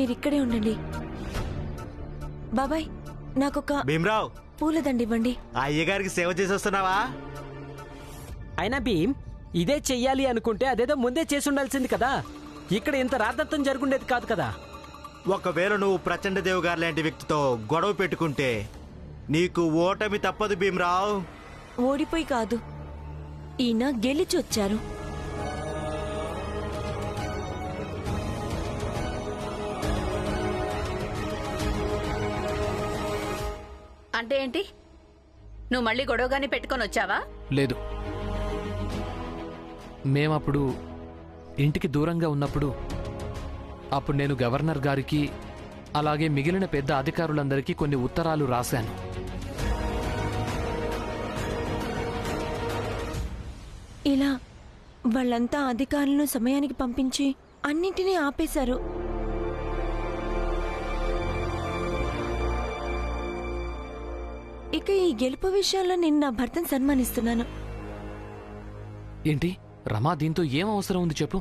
మీరిక్కడే ఉండండి. బాబాయ్, నాకొక భీమరావు పూలదండి ఇవ్వండి. అయ్యగారికి సేవ చేసి వస్తున్నావా? అయినా భీమ్, ఇదే చెయ్యాలి అనుకుంటే అదేదో ముందే చేసి ఉండాల్సింది కదా. ఇక్కడ ఇంత రాద్ధాంతం జరుగుండేది కాదు కదా. ఒకవేళ నువ్వు ప్రచండదేవ్ గారు లాంటి వ్యక్తితో గొడవ పెట్టుకుంటే నీకు ఓటమి తప్పదు భీమరావు. ఓడిపోయి కాదు, ఈయన గెలిచి వచ్చారు. అంటే ఏంటి? నువ్వు మళ్ళీ గొడవగానే పెట్టుకొని వచ్చావా? లేదు, మేమప్పుడు ఇంటికి దూరంగా ఉన్నప్పుడు అప్పుడు నేను గవర్నర్ గారికి అలాగే మిగిలిన పెద్ద అధికారులందరికీ కొన్ని ఉత్తరాలు రాశాను. ఇలా వాళ్ళంతా అధికారులను సమయానికి పంపించి అన్నింటినీ ఆపేశారు. ఇక ఈ గెలుపు విషయంలో నేను నా భర్తను సన్మానిస్తున్నాను. ఏంటి రమా, దీంతో ఏం అవసరం ఉంది చెప్పు?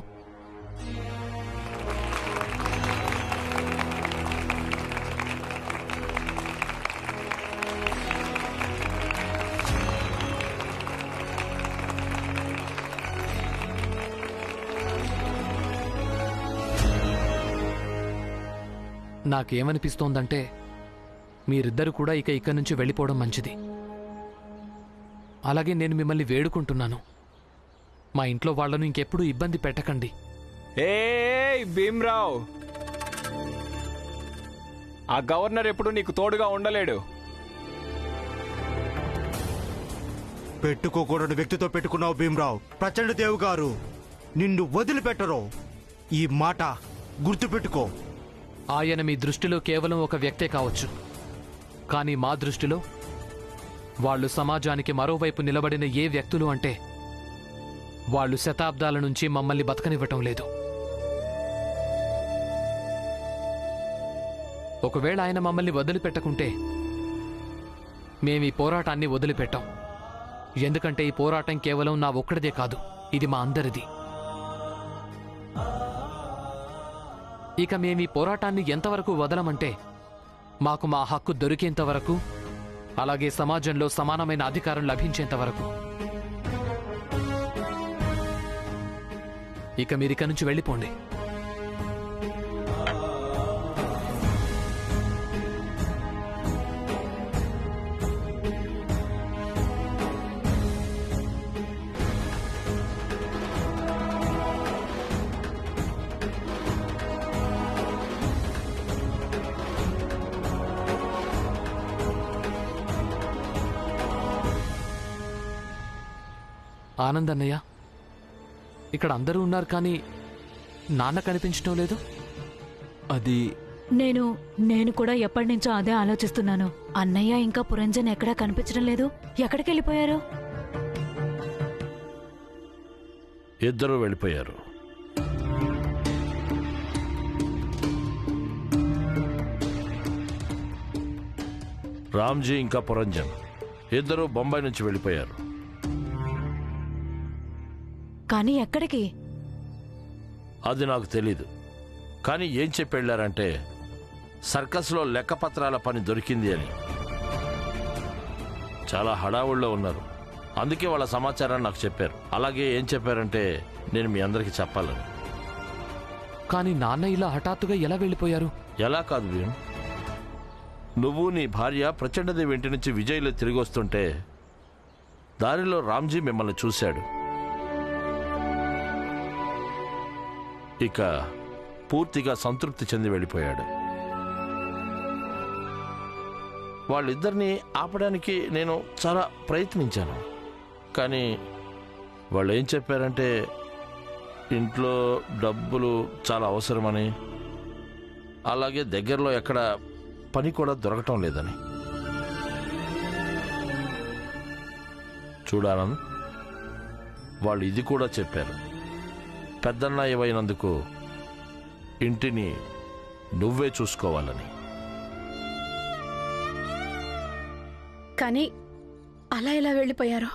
నాకేమనిపిస్తోందంటే మీరిద్దరు కూడా ఇక్కడి నుంచి వెళ్ళిపోవడం మంచిది. అలాగే నేను మిమ్మల్ని వేడుకుంటున్నాను, మా ఇంట్లో వాళ్లను ఇంకెప్పుడు ఇబ్బంది పెట్టకండి. భీమ్రావ్, ఆ గవర్నర్ ఎప్పుడు నీకు తోడుగా ఉండలేడు. పెట్టుకోకూడని వ్యక్తితో పెట్టుకున్నావు భీమరావు. ప్రచండదేవ్ గారు నిన్ను వదిలిపెట్టరు. ఈ మాట గుర్తుపెట్టుకో. ఆయన మీ దృష్టిలో కేవలం ఒక వ్యక్తే కావచ్చు, కానీ మా దృష్టిలో వాళ్ళు సమాజానికి మరోవైపు నిలబడిన ఏ వ్యక్తులు అంటే వాళ్ళు శతాబ్దాల నుంచి మమ్మల్ని బతకనివ్వటం లేదు. ఒకవేళ ఆయన మమ్మల్ని వదిలిపెట్టకుంటే మేమీ పోరాటాన్ని వదిలిపెట్టాం. ఎందుకంటే ఈ పోరాటం కేవలం నా ఒక్కడిదే కాదు, ఇది మా అందరిది. ఇక మేమీ పోరాటాన్ని ఎంతవరకు వదలమంటే మాకు మా హక్కు దొరికేంత వరకు, అలాగే సమాజంలో సమానమైన అధికారం లభించేంత వరకు. ఇక మీరిక నుంచి వెళ్ళిపోండి. ఆనందన్నయ్య, ఇక్కడ అందరూ ఉన్నారు కానీ నాన్న కనిపించడం లేదు. అది నేను కూడా ఎప్పటి నుంచో అదే ఆలోచిస్తున్నాను. అన్నయ్య ఇంకా పురంజన్ ఎక్కడా కనిపించడం లేదు. ఎక్కడికి వెళ్ళిపోయారు? ఇద్దరూ వెళ్ళిపోయారు. రామ్జీ ఇంకా పురంజన్ ఇద్దరూ బొంబాయి నుంచి వెళ్ళిపోయారు. కానీ ఎక్కడికి? అది నాకు తెలీదు. కానీ ఏం చెప్పి వెళ్ళారంటే సర్కస్లో లెక్కపత్రాల పని దొరికింది అని. చాలా హడావుల్లో ఉన్నారు, అందుకే వాళ్ళ సమాచారాన్ని నాకు చెప్పారు. అలాగే ఏం చెప్పారంటే నేను మీ అందరికీ చెప్పాలని. కానీ నాన్న ఇలా హఠాత్తుగా ఎలా వెళ్ళిపోయారు? ఎలా కాదు భీమ్, నువ్వు నీ భార్య ప్రచండదేవి ఇంటి నుంచి విజయ్లో తిరిగి వస్తుంటే దారిలో రామ్జీ మిమ్మల్ని చూశాడు. ఇక పూర్తిగా సంతృప్తి చెంది వెళ్ళిపోయాడు. వాళ్ళిద్దరినీ ఆపడానికి నేను చాలా ప్రయత్నించాను, కానీ వాళ్ళు ఏం చెప్పారంటే ఇంట్లో డబ్బులు చాలా అవసరమని, అలాగే దగ్గరలో ఎక్కడ పని కూడా దొరకటం లేదని. చూడాలని వాళ్ళు ఇది కూడా చెప్పారు, పెద్దన్నయ్యవైనందుకు ఇంటిని నువ్వే చూసుకోవాలని. కానీ అలా ఎలా వెళ్ళిపోయారో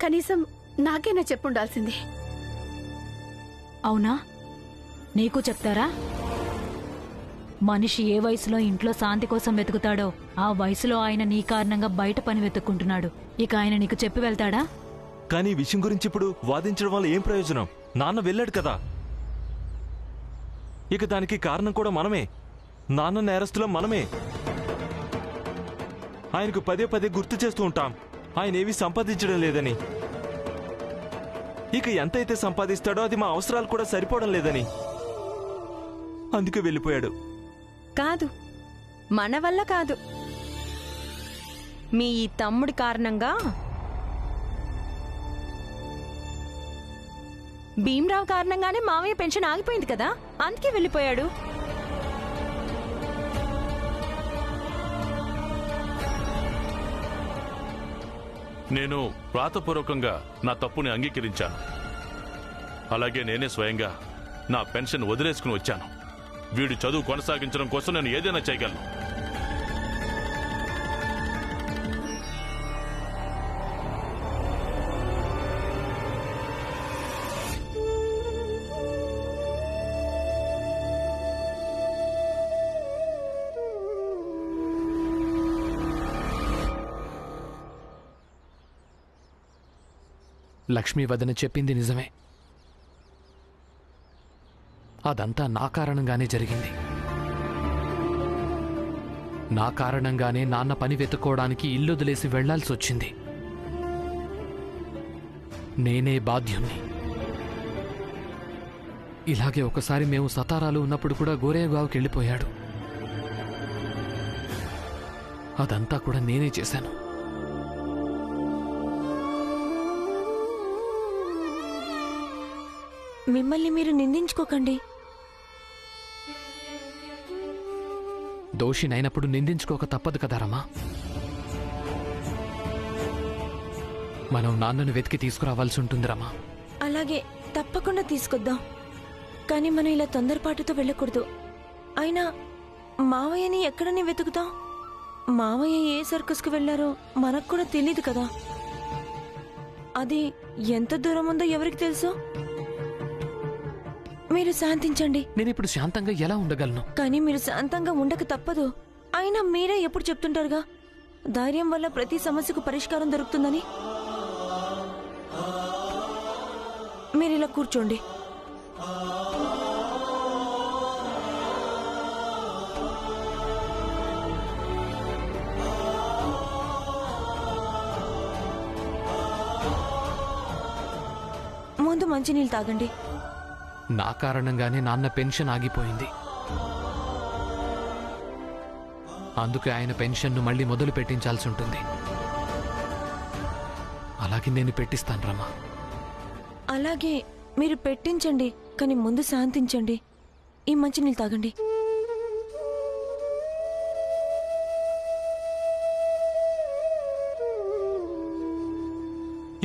కనీసం నాకేనా చెప్పుండాల్సింది. అవునా, నీకు చెప్తారా? మనిషి ఏ వయసులో ఇంట్లో శాంతి కోసం వెతుకుతాడో ఆ వయసులో ఆయన నీ కారణంగా బయట పని వెతుక్కుంటున్నాడు. ఇక ఆయన నీకు చెప్పి వెళ్తాడా? కానీ ఈ విషయం గురించి ఇప్పుడు వాదించడం వల్ల ఏం ప్రయోజనం? నాన్న వెళ్ళాడు కదా. ఇక దానికి కారణం కూడా మనమే. నాన్న నేరస్తులం మనమే. ఆయనకు పదే పదే గుర్తు చేస్తూ ఉంటాం ఆయన ఏమీ సంపాదించడం లేదని. ఇక ఎంతైతే సంపాదిస్తాడో అది మా అవసరాలు కూడా సరిపోవడం లేదని. అందుకే వెళ్ళిపోయాడు. కాదు, మన వల్ల కాదు, మీ ఈ తమ్ముడి కారణంగా. భీమ్రావు కారణంగానే మావయ్య పెన్షన్ ఆగిపోయింది కదా, అందుకే వెళ్ళిపోయాడు. నేను వ్రాతపూర్వకంగా నా తప్పుని అంగీకరించాను. అలాగే నేనే స్వయంగా నా పెన్షన్ వదిలేసుకుని వచ్చాను. వీడి చదువు కొనసాగించడం కోసం నేను ఏదైనా చేయగలను. లక్ష్మీ వదన చెప్పింది నిజమే. అదంతా నా కారణంగానే జరిగింది. నా కారణంగానే నాన్న పని వెతుక్కోవడానికి ఇల్లొదిలేసి వెళ్లాల్సి వచ్చింది. నేనే బాధ్యుణ్ణి. ఇలాగే ఒకసారి మేము సతారాలు ఉన్నప్పుడు కూడా గోరేగావుకి వెళ్ళిపోయాడు. అదంతా కూడా నేనే చేశాను. మిమ్మల్ని మీరు నిందించుకోకండి. దోషినైనప్పుడు నిందించుకోక తప్పదు కదా రమా. మనం నాన్నను వెతికి తీసుకురావాల్సి ఉంటుంది రమా. అలాగే, తప్పకుండా తీసుకొద్దాం. కానీ మనం ఇలా తొందరపాటుతో వెళ్ళకూడదు. అయినా మావయ్యని ఎక్కడని వెతుకుతాం? మావయ్య ఏ సర్కస్కు వెళ్లారో మనకు కూడా తెలియదు కదా. అది ఎంత దూరం ఉందో ఎవరికి తెలుసు? మీరు శాంతించండి. నేనిప్పుడు శాంతంగా ఎలా ఉండగలను? కానీ మీరు శాంతంగా ఉండక తప్పదు. అయినా మీరే ఎప్పుడు చెప్తుంటారుగా, ధైర్యం వల్ల ప్రతి సమస్యకు పరిష్కారం దొరుకుతుందని. మీరిలా కూర్చోండి. ముందు మంచినీళ్ళు తాగండి. నా కారణంగానే నాన్న పెన్షన్ ఆగిపోయింది. అందుకే ఆయన పెన్షన్ను మళ్ళీ మొదలు పెట్టించాల్సి ఉంటుంది. అలాగే నేను పెట్టిస్తాను రమా. అలాగే మీరు పెట్టించండి, కానీ ముందు శాంతించండి. ఈ మంచినీళ్ళు తాగండి.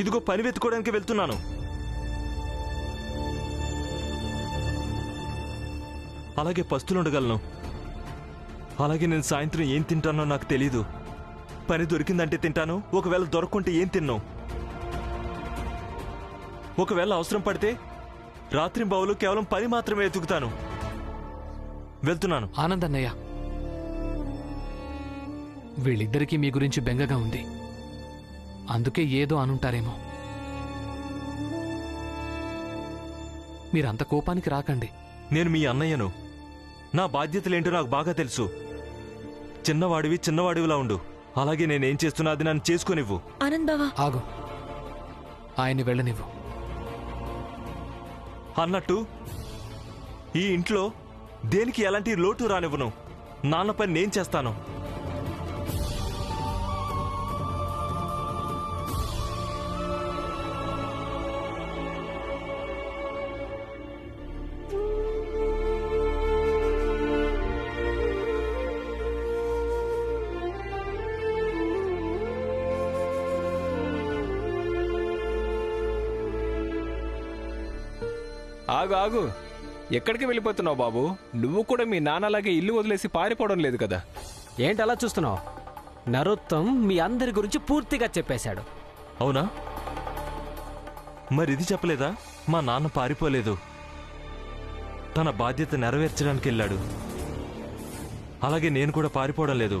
ఇదిగో పని వెతుకోవడానికి వెళ్తున్నాను. అలాగే పస్తులుండగలను. అలాగే నేను సాయంత్రం ఏం తింటానో నాకు తెలీదు. పని దొరికిందంటే తింటాను, ఒకవేళ దొరక్కుంటే ఏం తిన్నాను. ఒకవేళ అవసరం పడితే రాత్రింబవలు కేవలం పని మాత్రమే వెతుకుతాను. వెళ్తున్నాను. ఆనందన్నయ్య, వీళ్ళిద్దరికీ మీ గురించి బెంగగా ఉంది. అందుకే ఏదో అనుంటారేమో. మీరంత కోపానికి రాకండి. నేను మీ అన్నయ్యను. నా బాధ్యతలేంటో నాకు బాగా తెలుసు. చిన్నవాడివి చిన్నవాడివిలా ఉండు. అలాగే నేనేం చేస్తున్నా అది నన్ను చేసుకోనివ్వు. ఆనంద్ బావా, ఆగు. ఆయన్ని వెళ్ళనివ్వు. అన్నట్టు ఈ ఇంట్లో దేనికి ఎలాంటి లోటు రానివ్వను. నాన్న పని నేను చేస్తాను. ఆగు ఆగు, ఎక్కడికి వెళ్ళిపోతున్నావు బాబు? నువ్వు కూడా మీ నాన్నలాగే ఇల్లు వదిలేసి పారిపోవడం లేదు కదా. ఏంటి అలా చూస్తున్నావు? నరోత్తం మీ అందరి గురించి పూర్తిగా చెప్పేశాడు. అవునా? మరిది చెప్పలేదా? మా నాన్న పారిపోలేదు, తన బాధ్యత నెరవేర్చడానికి వెళ్ళాడు. అలాగే నేను కూడా పారిపోవడం లేదు.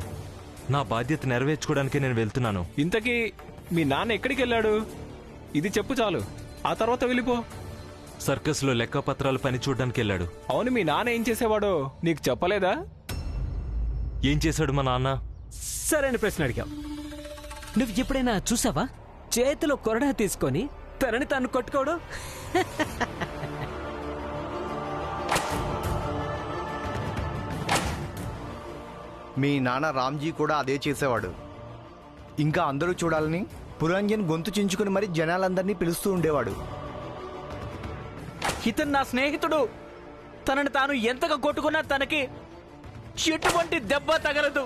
నా బాధ్యత నెరవేర్చుకోవడానికే నేను వెళ్తున్నాను. ఇంతకీ మీ నాన్న ఎక్కడికి వెళ్ళాడు? ఇది చెప్పు చాలు, ఆ తర్వాత వెళ్ళిపో. సర్కస్లో లెక్కపత్రాలు పని చూడడానికి వెళ్ళాడు. అవును, మీ నాన్న ఏం చేసేవాడో నీకు చెప్పలేదా? ఏం చేశాడు మా నాన్న? సరైన ప్రశ్న అడిగావు. నువ్వు ఎప్పుడైనా చూసావా చేతిలో కొరడా తీసుకొని తనని తాను కొట్టుకోవడం? మీ నాన్న రామ్జీ కూడా అదే చేసేవాడు. ఇంకా అందరూ చూడాలని పురంజన్ గొంతు చించుకుని మరి జనాలందరినీ పిలుస్తూ ఉండేవాడు. ఇతను నా స్నేహితుడు. తనని తాను ఎంతగా కొట్టుకున్నా తనకి ఎటువంటి దెబ్బ తగలదు.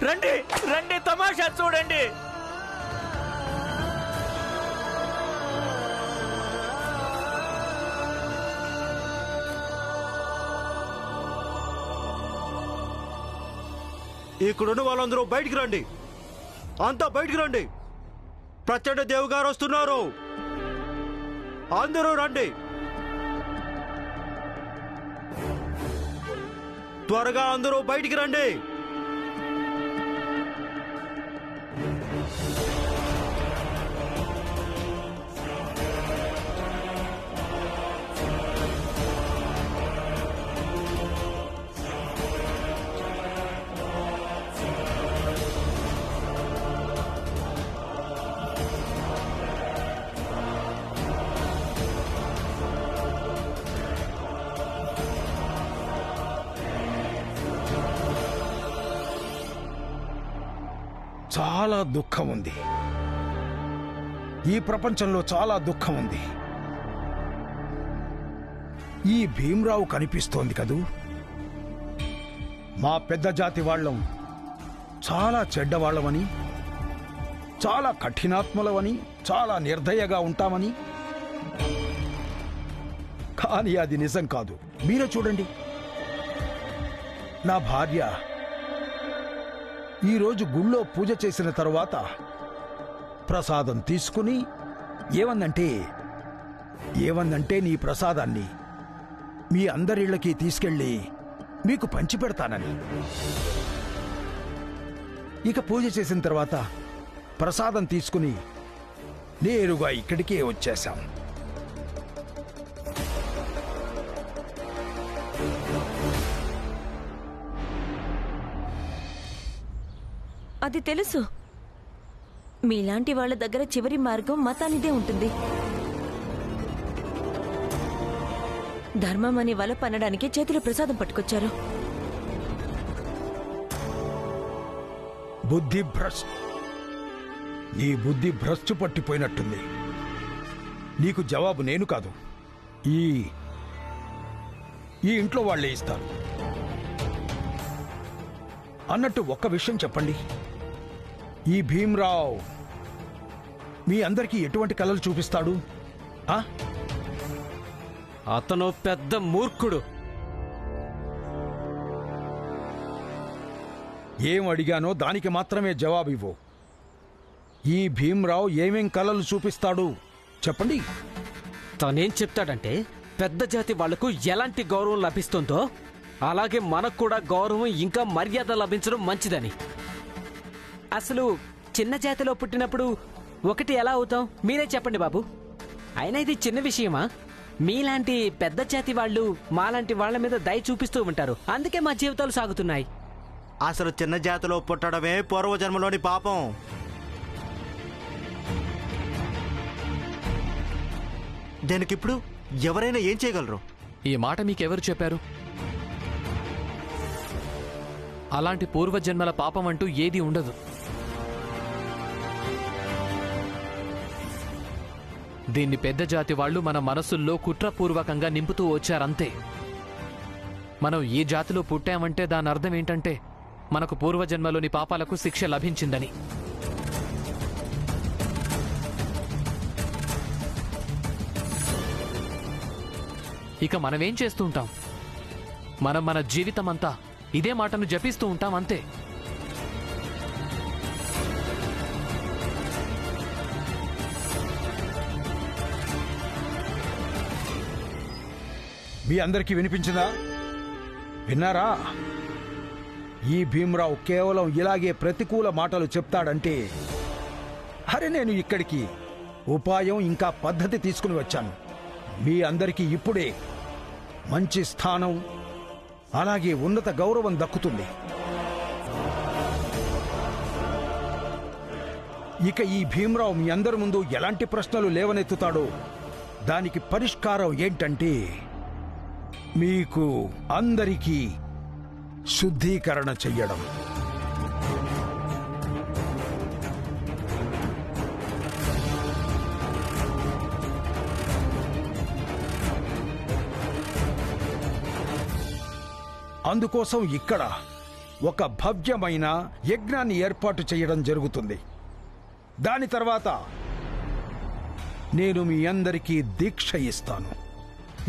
రండి రండి, తమాషా చూడండి. ఇక్కడున్న వాళ్ళందరూ బయటికి రండి, అంతా బయటికి రండి. ప్రచండ దేవ్ గారు వస్తున్నారు, అందరూ రండి. త్వరగా అందరూ బయటికి రండి. చాలా దుఃఖం ఉంది. ఈ ప్రపంచంలో చాలా దుఃఖం ఉంది. ఈ భీమ్రావు కనిపిస్తోంది కదూ, మా పెద్ద జాతి వాళ్ళం చాలా చెడ్డవాళ్లమని, చాలా కఠినాత్మలవని, చాలా నిర్దయగా ఉంటామని. కానీ అది నిజం కాదు. మీరే చూడండి, నా భార్య ఈరోజు గుళ్ళో పూజ చేసిన తరువాత ప్రసాదం తీసుకుని ఏమందంటే నీ ప్రసాదాన్ని మీ అందరిళ్ళకి తీసుకెళ్ళి మీకు పంచిపెడతానని. ఇక పూజ చేసిన తర్వాత ప్రసాదం తీసుకుని నేరుగా ఇక్కడికే వచ్చేశాం. అది తెలుసు. మీలాంటి వాళ్ళ దగ్గర చివరి మార్గం మతానిదే ఉంటుంది. ధర్మం అని వల పనడానికి చేతిలో ప్రసాదం పట్టుకొచ్చారు. బుద్ధి భ్రష్ట్. నీ బుద్ధి భ్రష్టు పట్టిపోయినట్టుంది. నీకు జవాబు నేను కాదు, ఈ ఇంట్లో వాళ్ళే ఇస్తారు. అన్నట్టు ఒక్క విషయం చెప్పండి, ఈ భీమ్రావ్ మీ అందరికీ ఎటువంటి కలలు చూపిస్తాడు? అతను పెద్ద మూర్ఖుడు. ఏం అడిగానో దానికి మాత్రమే జవాబివ్వు. ఈ భీమ్రావ్ ఏమేం కలలు చూపిస్తాడు చెప్పండి. తనేం చెప్తాడంటే పెద్ద జాతి వాళ్లకు ఎలాంటి గౌరవం లభిస్తుందో అలాగే మనకు కూడా గౌరవం ఇంకా మర్యాద లభించడం మంచిదని. అసలు చిన్న జాతిలో పుట్టినప్పుడు ఒకటి ఎలా అవుతాం మీరే చెప్పండి బాబు. అయినా ఇది చిన్న విషయమా? మీలాంటి పెద్ద జాతి వాళ్ళు మాలాంటి వాళ్ళ మీద దయ చూపిస్తూ ఉంటారు, అందుకే మా జీవితాలు సాగుతున్నాయి. అసలు చిన్న జాతిలో పుట్టడమే పూర్వజన్మలోని పాపం. దానికిప్పుడు ఎవరైనా ఏం చేయగలరు? ఈ మాట మీకెవరు చెప్పారు? అలాంటి పూర్వజన్మల పాపం అంటూ ఏదీ ఉండదు. దీన్ని పెద్ద జాతి వాళ్ళు మన మనసుల్లో కుట్రపూర్వకంగా నింపుతూ వచ్చారంతే. మనం ఈ జాతిలో పుట్టామంటే దాని అర్థం ఏంటంటే మనకు పూర్వజన్మలోని పాపాలకు శిక్ష లభించిందని. ఇక మనమేం చేస్తూ ఉంటాం? మనం మన జీవితమంతా ఇదే మాటను జపిస్తూ ఉంటాం అంతే. మీ అందరికీ వినిపించిందా? విన్నారా? ఈ భీమరావు కేవలం ఇలాగే ప్రతికూల మాటలు చెప్తాడంటే అరే నేను ఇక్కడికి ఉపాయం ఇంకా పద్ధతి తీసుకుని వచ్చాను. మీ అందరికీ ఇప్పుడే మంచి స్థానం అలాగే ఉన్నత గౌరవం దక్కుతుంది. ఇక ఈ భీమరావు మీ అందరి ముందు ఎలాంటి ప్రశ్నలు లేవనెత్తుతాడో దానికి పరిష్కారం ఏంటంటే మీకు అందరికీ శుద్ధీకరణ చెయ్యడం. అందుకోసం ఇక్కడ ఒక భవ్యమైన యజ్ఞాన్ని ఏర్పాటు చేయడం జరుగుతుంది. దాని తర్వాత నేను మీ అందరికీ దీక్ష ఇస్తాను.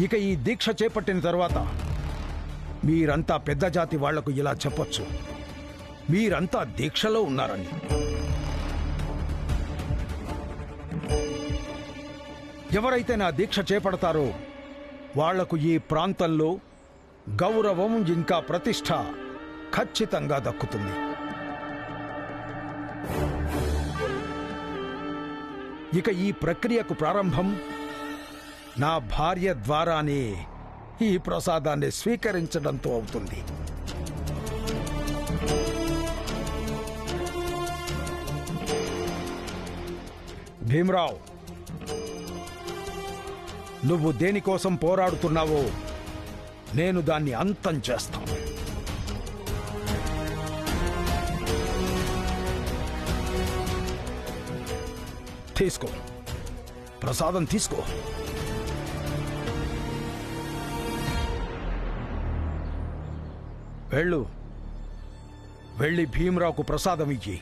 ఇక ఈ దీక్ష చేపట్టిన తర్వాత మీరంతా పెద్ద జాతి వాళ్లకు ఇలా చెప్పొచ్చు, మీరంతా దీక్షలో ఉన్నారని. ఎవరైతే నా దీక్ష చేపడతారో వాళ్లకు ఈ ప్రాంతంలో గౌరవం ఇంకా ప్రతిష్ట ఖచ్చితంగా దక్కుతుంది. ఇక ఈ ప్రక్రియకు ప్రారంభం నా భార్య ద్వారానే ఈ ప్రసాదాన్ని స్వీకరించడంతో అవుతుంది. భీమరావు, నువ్వు దేనికోసం పోరాడుతున్నావో నేను దాన్ని అంతం చేస్తాను. తీసుకో, ప్రసాదం తీసుకో. వెళ్ళు, వెళ్ళి భీమరావుకు ప్రసాదం ఇచ్చి.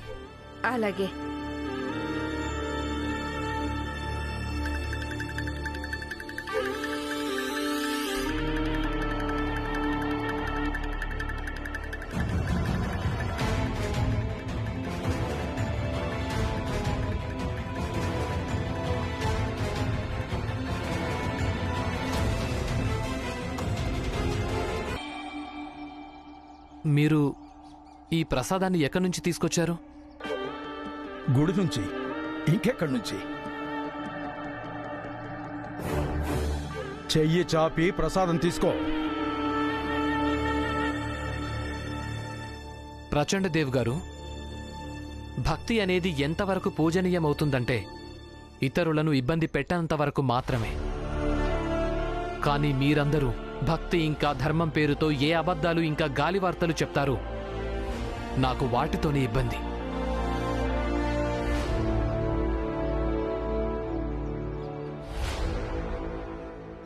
అలాగే. మీరు ఈ ప్రసాదాన్ని ఎక్కడి నుంచి తీసుకొచ్చారు? గుడి నుంచి. ఇంకెక్కడి నుంచి? చెయ్యి చాపి ప్రసాదం తీసుకో. ప్రచండదేవ్ గారు, భక్తి అనేది ఎంతవరకు పూజనీయమవుతుందంటే ఇతరులను ఇబ్బంది పెట్టనంత వరకు మాత్రమే. కానీ మీరందరూ భక్తి ఇంకా ధర్మం పేరుతో ఏ అబద్ధాలు ఇంకా గాలివార్తలు చెప్తారు, నాకు వాటితోనే ఇబ్బంది.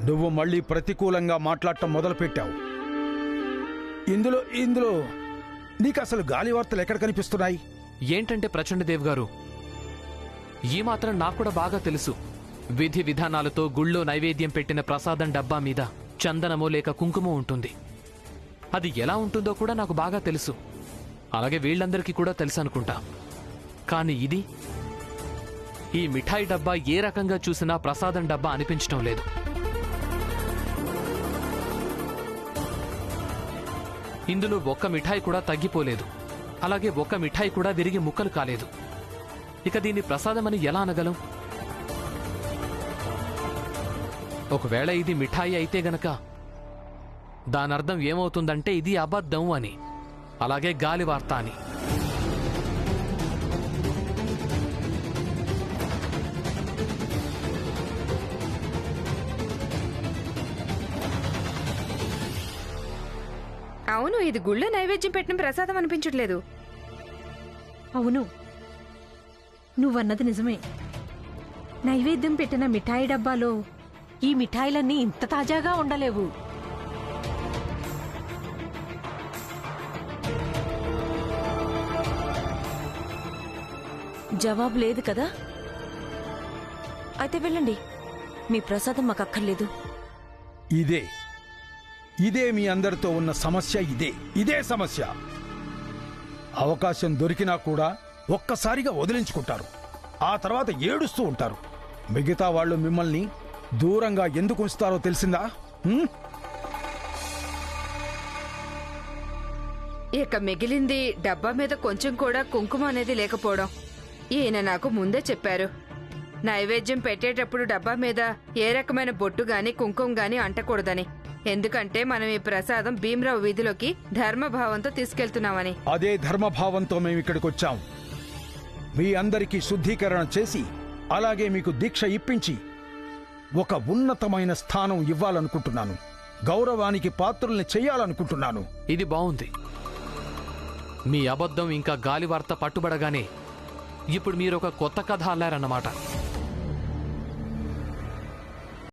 నువ్వు మళ్ళీ ప్రతికూలంగా మాట్లాడటం మొదలుపెట్టావు. ఇందులో నీకు అసలు గాలివార్తలు ఎక్కడ కనిపిస్తున్నాయి? ఏంటంటే ప్రచండదేవ్ గారు, ఈ మాత్రం నాకు కూడా బాగా తెలుసు. విధి విధానాలతో గుళ్ళో నైవేద్యం పెట్టిన ప్రసాదం డబ్బా మీద చందనమో లేక కుంకుమో ఉంటుంది. అది ఎలా ఉంటుందో కూడా నాకు బాగా తెలుసు. అలాగే వీళ్ళందరికీ కూడా తెలుసు అనుకుంటా. కానీ ఈ మిఠాయి డబ్బా ఏ రకంగా చూసినా ప్రసాదం డబ్బా అనిపించడం లేదు. ఇందులో ఒక్క మిఠాయి కూడా తగ్గిపోలేదు. అలాగే ఒక్క మిఠాయి కూడా విరిగి ముక్కలు కాలేదు. ఇక దీన్ని ప్రసాదమని ఎలా అనగలం? ఒకవేళ ఇది మిఠాయి అయితే గనక దానర్థం ఏమవుతుందంటే ఇది అబద్ధం అని, అలాగే గాలివార్త అని. అవును, ఇది గుళ్ళో నైవేద్యం పెట్టిన ప్రసాదం అనిపించట్లేదు. అవును, నువ్వన్నది నిజమే. నైవేద్యం పెట్టిన మిఠాయి డబ్బాలో ఈ మిఠాయిలన్నీ ఇంత తాజాగా ఉండలేవు. జవాబు లేదు కదా? అయితే వెళ్ళండి, మీ ప్రసాదం మాకు అక్కర్లేదు. ఇదే మీ అందరితో ఉన్న సమస్య. ఇదే సమస్య. అవకాశం దొరికినా కూడా ఒక్కసారిగా వదిలించుకుంటారు. ఆ తర్వాత ఏడుస్తూ ఉంటారు. మిగతా వాళ్ళు మిమ్మల్ని దూరంగా ఎందుకు ఉంచుతారో తెలిసిందా? ఇక మిగిలింది డబ్బా మీద కొంచెం కూడా కుంకుమ అనేది లేకపోవడం. ఈయన నాకు ముందే చెప్పారు, నైవేద్యం పెట్టేటప్పుడు డబ్బా మీద ఏ రకమైన బొట్టు గాని కుంకుమ గాని అంటకూడదని. ఎందుకంటే మనం ఈ ప్రసాదం భీమరావు వీధిలోకి ధర్మభావంతో తీసుకెళ్తున్నామని. అదే ధర్మభావంతో మేము ఇక్కడికి వచ్చాం. మీ అందరికీ శుద్ధీకరణ చేసి అలాగే మీకు దీక్ష ఇప్పించి ఒక ఉన్నతమైన స్థానం ఇవ్వాలనుకుంటున్నాను. గౌరవానికి పాత్రుల్ని చెయ్యాలనుకుంటున్నాను. ఇది బాగుంది. మీ అబద్ధం ఇంకా గాలివార్త పట్టుబడగానే ఇప్పుడు మీరు ఒక కొత్త కథ అల్లారన్నమాట.